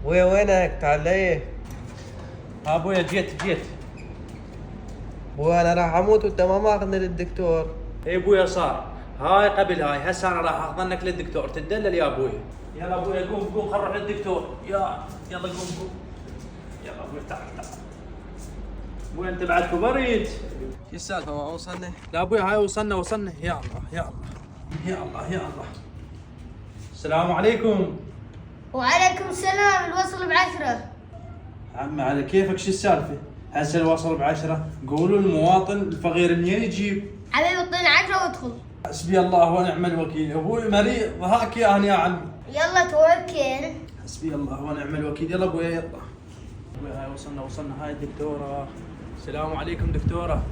وينك تعال ليه؟ ابويا جيت. ابوي انا راح اموت وانت ما ماخذني للدكتور. اي ابويا صار هاي قبل هاي، هسه انا راح اخذنك للدكتور، تدلل يا ابويا. يلا ابويا قوم خل نروح للدكتور. يلا قوم. يلا ابويا تعال. ابويا انت بعد كبريت. شو السالفه ما وصلنا؟ لا ابويا هاي وصلنا. يا الله. السلام عليكم. وعليكم السلام. الوصل ب10. عمي على كيفك، شو السالفه؟ هسه الوصل ب10، قولوا المواطن الفقير منين يجيب؟ حبيبي اعطيني 10 وادخل. حسبي الله ونعم الوكيل، ابوي مريض هاك يا عمي. يلا توكل. حسبي الله ونعم الوكيل. يلا ابويا يلا. ابويا هاي وصلنا هاي الدكتوره. السلام عليكم دكتوره.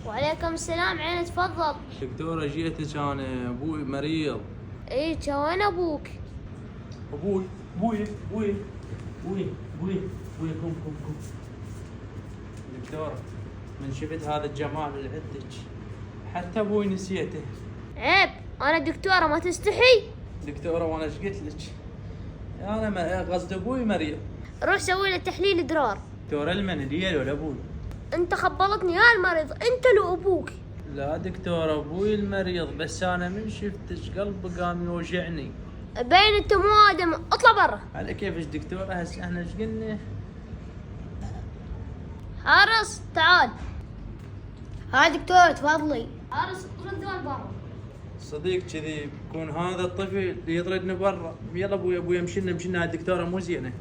وعليكم السلام. عيني تفضل. دكتوره جيتك انا، ابوي مريض. ايه وين ابوك؟ ابوي قوم. دكتوره من شفت هذا الجمال اللي عندك حتى ابوي نسيته. عيب، انا دكتوره ما تستحي. دكتوره وانا ايش قلت لك؟ انا قصد ابوي مريض. روح سوي له تحليل ادرار. دكتوره المن لي ولا ابوي؟ انت خبلتني يا المريض، انت لو ابوك. لا دكتوره ابوي المريض، بس انا من شفتك قلبي قام يوجعني. باين انت مو ادم، اطلع برا. على كيفش دكتوره؟ هسه احنا ايش قلنا؟ حارس تعال. هاي دكتور تفضلي. حارس رد برا. صديق كذي بكون هذا الطفل اللي يطردنا برا. يلا ابوي مشينا هاي الدكتوره مو زينه.